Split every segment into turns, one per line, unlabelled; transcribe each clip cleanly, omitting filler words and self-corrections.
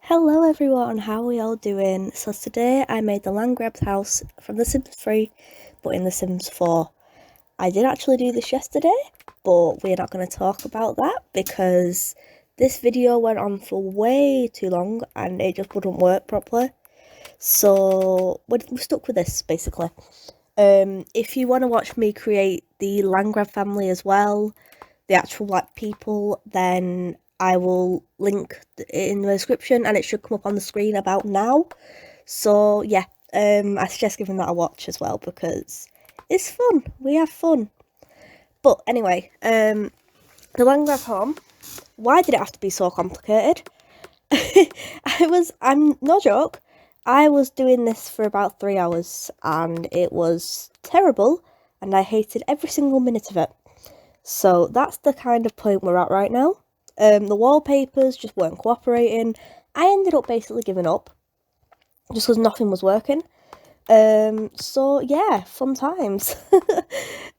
Hello everyone, how are we all doing? So today I made the Landgraab's house from The Sims 3, but in The Sims 4. I did actually do this yesterday, but we're not going to talk about that because this video went on for way too long and it just wouldn't work properly. So we're stuck with this basically. If you want to watch me create the Landgraab family as well, the actual people, then I will link it in the description and it should come up on the screen about now. So yeah, I suggest giving that a watch as well because it's fun. We have fun. But anyway, the Landgrab home. Why did it have to be so complicated? I'm no joke, I was doing this for about 3 hours and it was terrible and I hated every single minute of it. So that's the kind of point we're at right now. The wallpapers just weren't cooperating. I ended up basically giving up just because nothing was working. So yeah, fun times.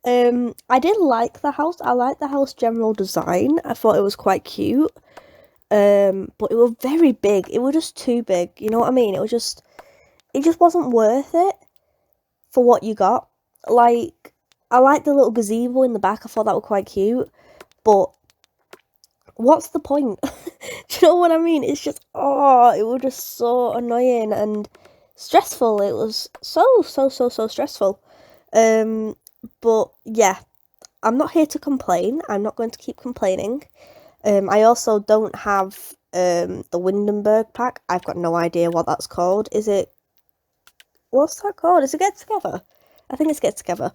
I did like the house. I liked the house general design. I thought it was quite cute. But it was very big. It was just too big. You know what I mean? It just wasn't worth it for what you got. Like, I liked the little gazebo in the back. I thought that was quite cute. But what's the point? Do you know what I mean? It's just, it was just so annoying and stressful. It was so stressful. But yeah, I'm not here to complain. I'm not going to keep complaining. I also don't have the Windenburg pack. I've got no idea what that's called. What's that called? Is it Get Together? I think it's Get Together.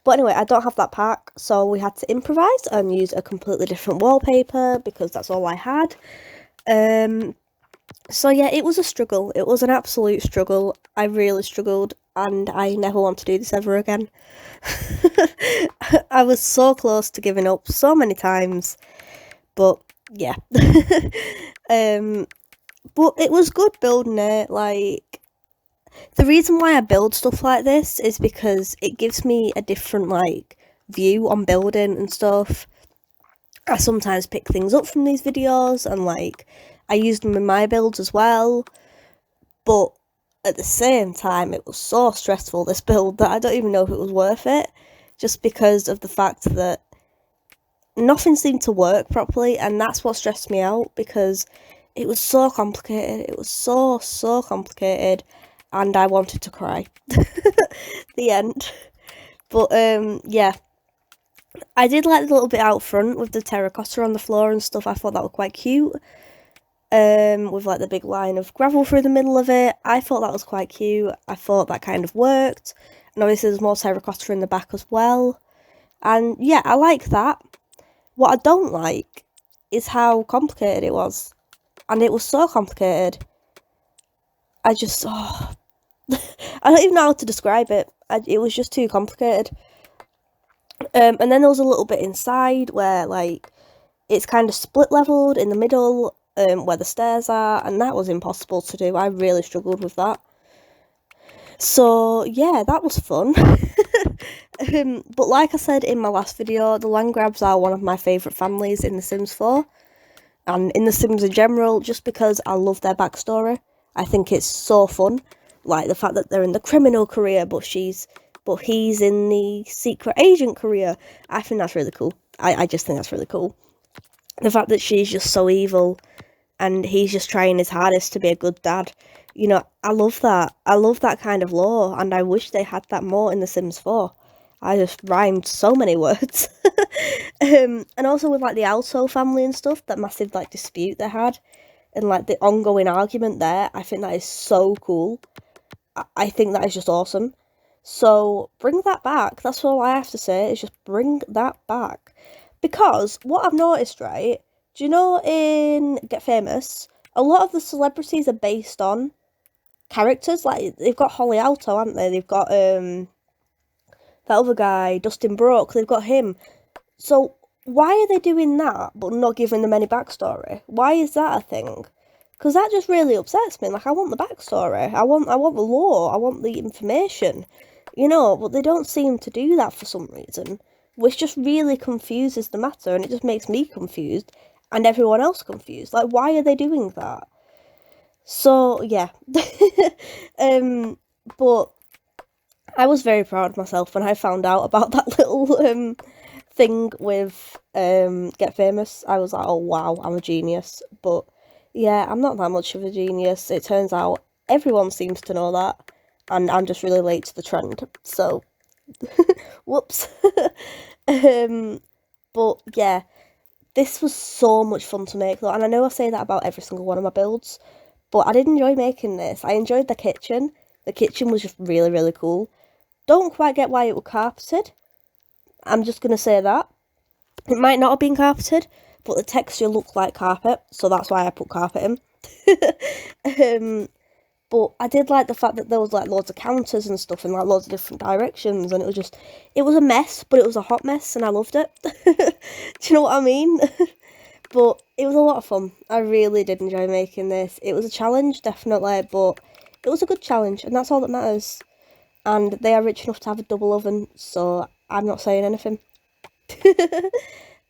But anyway, I don't have that pack, so we had to improvise and use a completely different wallpaper because that's all I had. So yeah, it was a struggle. It was an absolute struggle. I really struggled, and I never want to do this ever again. I was so close to giving up so many times, but yeah. But it was good building it. Like, the reason why I build stuff like this is because it gives me a different view on building and stuff. I sometimes pick things up from these videos and I use them in my builds as well. But at the same time, it was so stressful, this build, that I don't even know if it was worth it, just because of the fact that nothing seemed to work properly, and that's what stressed me out because it was so complicated. It was so complicated, and I wanted to cry. The end. But yeah, I did like the little bit out front with the terracotta on the floor and stuff. I thought that was quite cute. With the big line of gravel through the middle of it. I thought that was quite cute. I thought that kind of worked. And obviously there's more terracotta in the back as well. And yeah, I like that. What I don't like is how complicated it was. And it was so complicated. I just, I don't even know how to describe it. It was just too complicated. And then there was a little bit inside where it's kind of split leveled in the middle, where the stairs are, and that was impossible to do. I really struggled with that. So yeah, that was fun. But like I said in my last video, the Landgraabs are one of my favourite families in The Sims 4, and in The Sims in general, just because I love their backstory. I think it's so fun, like the fact that they're in the criminal career, but he's in the secret agent career. I think that's really cool. I just think that's really cool. The fact that she's just so evil and he's just trying his hardest to be a good dad. You know, I love that. I love that kind of lore, and I wish they had that more in The Sims 4. I just rhymed so many words. And also with the Alto family and stuff, that massive dispute they had, and the ongoing argument there, I think that is so cool. I think that is just awesome. So bring that back. That's all I have to say, is just bring that back. Because what I've noticed, right, do you know in Get Famous, a lot of the celebrities are based on characters. They've got Holly Alto, haven't they? They've got that other guy, Dustin Brooke, they've got him. So why are they doing that but not giving them any backstory? Why is that a thing? Because that just really upsets me. I want the backstory. I want the lore. I want the information. You know, but they don't seem to do that for some reason, which just really confuses the matter, and it just makes me confused and everyone else confused. Why are they doing that? So yeah, but I was very proud of myself when I found out about that little thing with Get Famous. I was like, oh wow, I'm a genius. But yeah, I'm not that much of a genius. It turns out everyone seems to know that, and I'm just really late to the trend. So whoops. um, but yeah, this was so much fun to make though, and I know I say that about every single one of my builds, but I did enjoy making this. I enjoyed the kitchen. The kitchen was just really, really cool. Don't quite get why it was carpeted. I'm just gonna say that. It might not have been carpeted, but the texture looked like carpet, so that's why I put carpet in. But I did like the fact that there was like loads of counters and stuff in like loads of different directions, and it was a mess, but it was a hot mess, and I loved it. Do you know what I mean? But it was a lot of fun. I really did enjoy making this. It was a challenge, definitely, but it was a good challenge, and that's all that matters. And they are rich enough to have a double oven, so I'm not saying anything.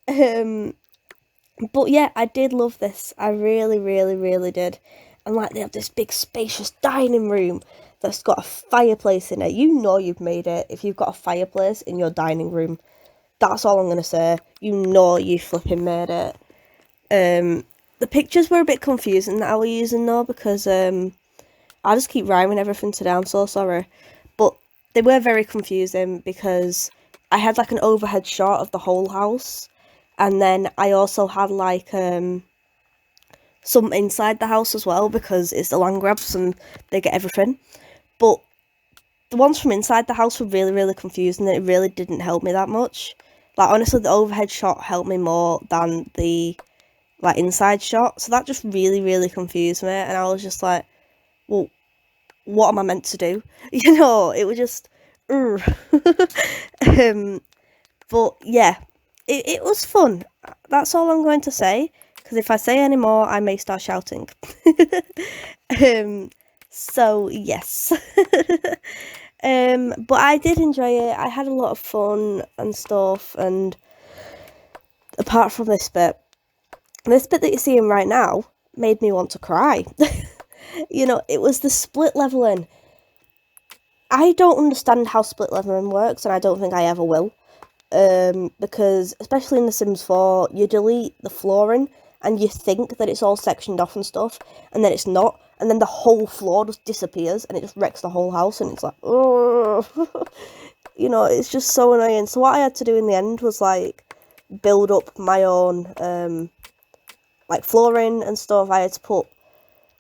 um, but yeah, I did love this. I really, really, really did. And like, they have this big spacious dining room that's got a fireplace in it. You know you've made it if you've got a fireplace in your dining room. That's all I'm gonna say. You know you flipping made it. The pictures were a bit confusing that I was using though, because I just keep rhyming everything today. I'm so sorry, but they were very confusing because I had like an overhead shot of the whole house, and then I also had like some inside the house as well, because it's the Landgrabs and they get everything. But the ones from inside the house were really, really confusing, and it really didn't help me that much. Like, honestly, the overhead shot helped me more than the like inside shot, so that just really, really confused me, and I was just like, well, what am I meant to do? You know, it was just but yeah, it was fun. That's all I'm going to say, because if I say any more I may start shouting. So yes. But I did enjoy it. I had a lot of fun and stuff, and apart from this bit that you're seeing right now made me want to cry. You know, it was the split leveling. I don't understand how split leveling works, and I don't think I ever will. Because especially in The Sims 4, you delete the flooring and you think that it's all sectioned off and stuff, and then it's not, and then the whole floor just disappears and it just wrecks the whole house, and it's like, oh, you know, it's just so annoying. So what I had to do in the end was like build up my own like flooring and stuff. I had to put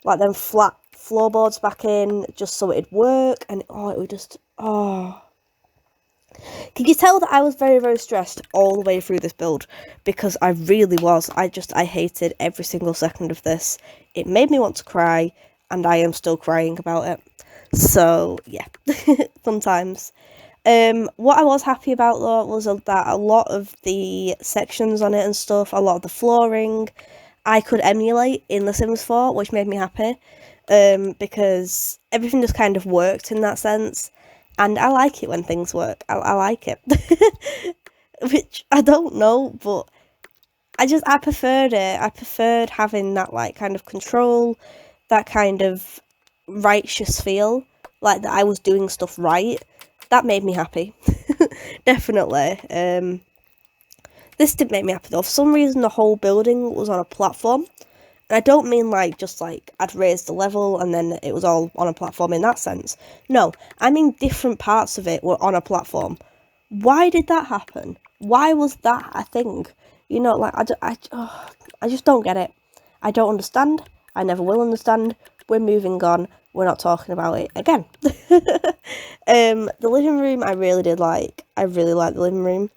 like them flat floorboards back in just so it'd work, and it would just, oh. Can you tell that I was very, very stressed all the way through this build? Because I really was. I hated every single second of this. It made me want to cry, and I am still crying about it. So, yeah, fun times. What I was happy about though was that a lot of the sections on it and stuff, a lot of the flooring, I could emulate in The Sims 4, which made me happy. Because everything just kind of worked in that sense. And I like it when things work. I like it. Which I don't know, but I preferred it. I preferred having that like kind of control, that kind of righteous feel, like that I was doing stuff right. That made me happy. Definitely. This didn't make me happy though. For some reason the whole building was on a platform. And I don't mean like just like I'd raised the level and then it was all on a platform in that sense. No, I mean different parts of it were on a platform. Why did that happen? Why was that a thing? You know, like I just don't get it. I don't understand. I never will understand. We're moving on. We're not talking about it again. The living room I really did like. I really liked the living room.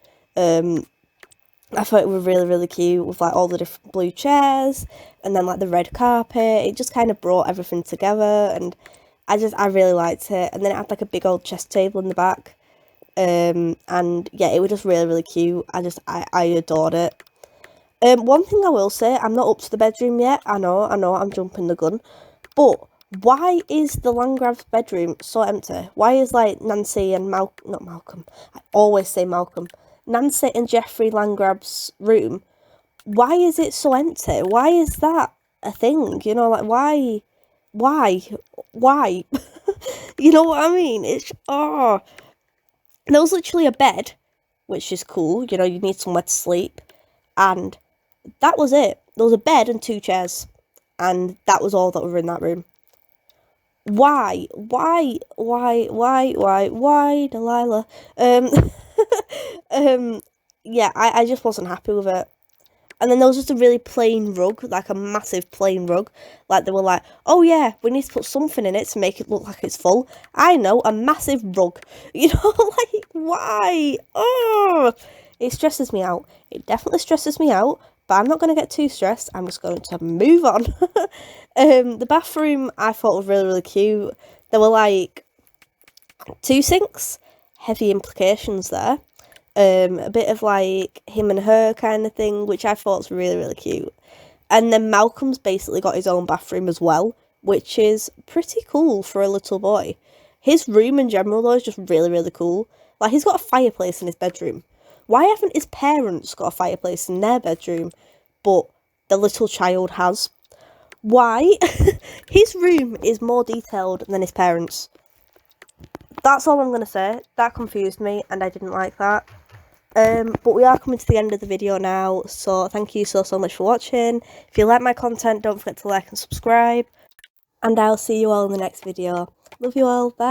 I thought it was really, really cute with like all the different blue chairs and then like the red carpet. It just kind of brought everything together, and I really liked it. And then it had like a big old chess table in the back. And yeah, it was just really, really cute. I adored it. One thing I will say, I'm not up to the bedroom yet. I know, I'm jumping the gun. But why is the Landgraab's bedroom so empty? Why is like Nancy and not Malcolm, I always say Malcolm. Nancy and Jeffrey Landgraab's room, why is it so empty? Why is that a thing? You know, like why why? Why? You know what I mean? It's, oh. There was literally a bed, which is cool, you know, you need somewhere to sleep, and that was it. There was a bed and 2 chairs, and that was all that were in that room. Why, Delilah? Um, yeah, I just wasn't happy with it. And then there was just a really plain rug, like a massive plain rug. Like, they were like, oh yeah, we need to put something in it to make it look like it's full. I know, a massive rug. You know, like, why? Oh, it stresses me out. It definitely stresses me out, but I'm not going to get too stressed. I'm just going to move on. The bathroom I thought was really, really cute. There were like 2 sinks, heavy implications there. A bit of like him and her kind of thing, which I thought was really, really cute. And then Malcolm's basically got his own bathroom as well, which is pretty cool for a little boy. His room in general, though, is just really, really cool. Like, he's got a fireplace in his bedroom. Why haven't his parents got a fireplace in their bedroom, but the little child has? Why? His room is more detailed than his parents'. That's all I'm going to say. That confused me, and I didn't like that. But we are coming to the end of the video now, so thank you so much for watching. If you like my content, don't forget to like and subscribe, and I'll see you all in the next video. Love you all, bye!